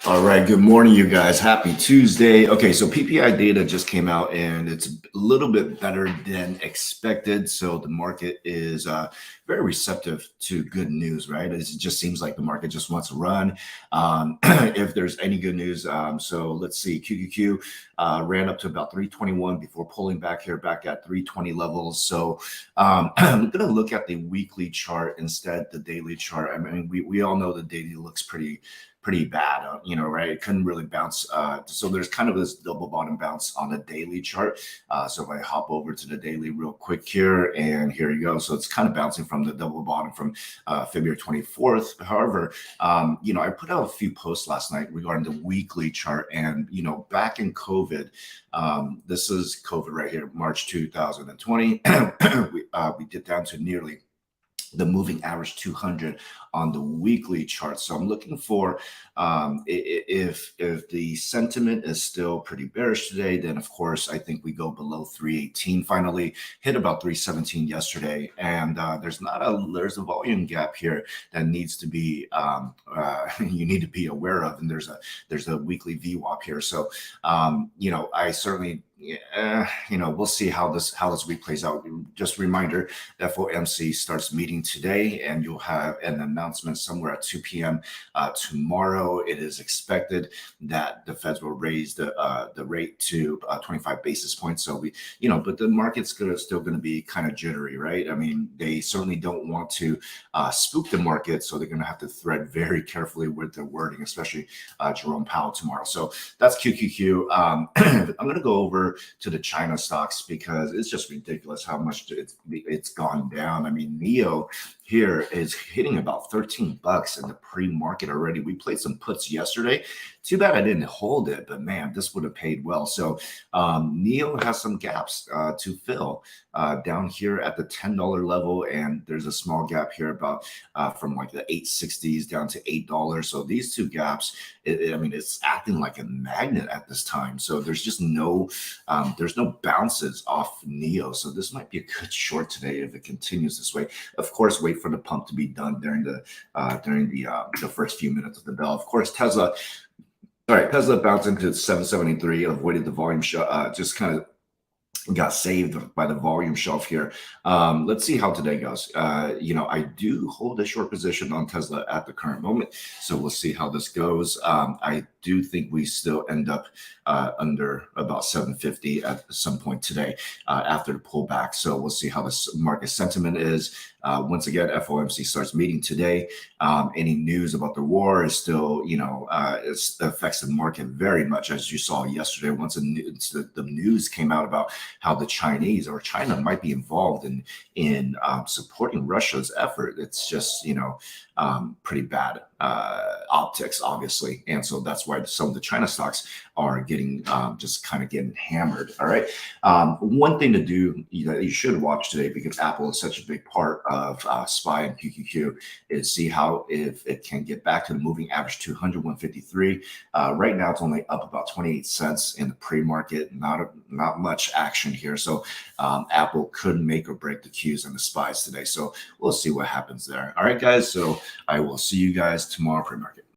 All right, good morning, you guys. Happy Tuesday. Okay, so PPI data just came out and it's a little bit better than expected. So the market is very receptive to good news, right? It just seems like the market just wants to run. If there's any good news, so let's see, QQQ ran up to about 321 before pulling back here, back at 320 levels. So I'm going to look at the weekly chart instead, the daily chart. I mean, we all know the daily looks pretty bad, right? It couldn't really bounce. So there's kind of this double bottom bounce on the daily chart. So if I hop over to the daily real quick here, and here you go. So it's kind of bouncing from the double bottom from February 24th. However, I put out a few posts last night regarding the weekly chart, and back in COVID, this is COVID right here, March 2020. We dipped down to nearly the moving average 200 on the weekly chart. So I'm looking for if the sentiment is still pretty bearish today, then of course I think we go below 318. Finally hit about 317 yesterday, and there's a volume gap here that needs to be you need to be aware of, and there's a weekly VWAP here. So I certainly we'll see how this week plays out. Just a reminder, FOMC starts meeting today, and you'll have an announcement somewhere at 2 p.m. Tomorrow. It is expected that the Feds will raise the rate to 25 basis points. So but the market's still going to be kind of jittery, right? I mean, they certainly don't want to spook the market, so they're going to have to thread very carefully with their wording, especially Jerome Powell tomorrow. So that's QQQ. I'm going to go over to the China stocks because it's just ridiculous how much it's gone down. I mean, NIO here is hitting about $13 in the pre-market already. We played some puts yesterday. Too bad I didn't hold it, but man, this would have paid well. So NIO has some gaps to fill down here at the $10 level, and there's a small gap here about from like the 860s down to $8. So these two gaps, it's acting like a magnet at this time. So there's just there's no bounces off NIO. So this might be a good short today if it continues this way. Of course, wait for the pump to be done during the first few minutes of the bell. Of course, Tesla. All right, Tesla bounced into 773, avoided the volume just kind of got saved by the volume shelf here. Let's see how today goes. I do hold a short position on Tesla at the current moment, so we'll see how this goes. I do think we still end up under about 750 at some point today after the pullback. So we'll see how this market sentiment is. Once again, FOMC starts meeting today. Any news about the war is still, it affects the market very much, as you saw yesterday. Once the news came out about how the Chinese or China might be involved in supporting Russia's effort, it's just pretty bad optics, obviously, and so that's why some of the China stocks are getting just kind of getting hammered. All right, one thing to do that you should watch today, because Apple is such a big part of SPY and QQQ, is see how if it can get back to the moving average 200, 153. Right now, it's only up about 28 cents in the pre-market. Not much action here. So Apple could make or break the Qs and the SPYs today. So we'll see what happens there. All right, guys. So I will see you guys tomorrow, pre-market.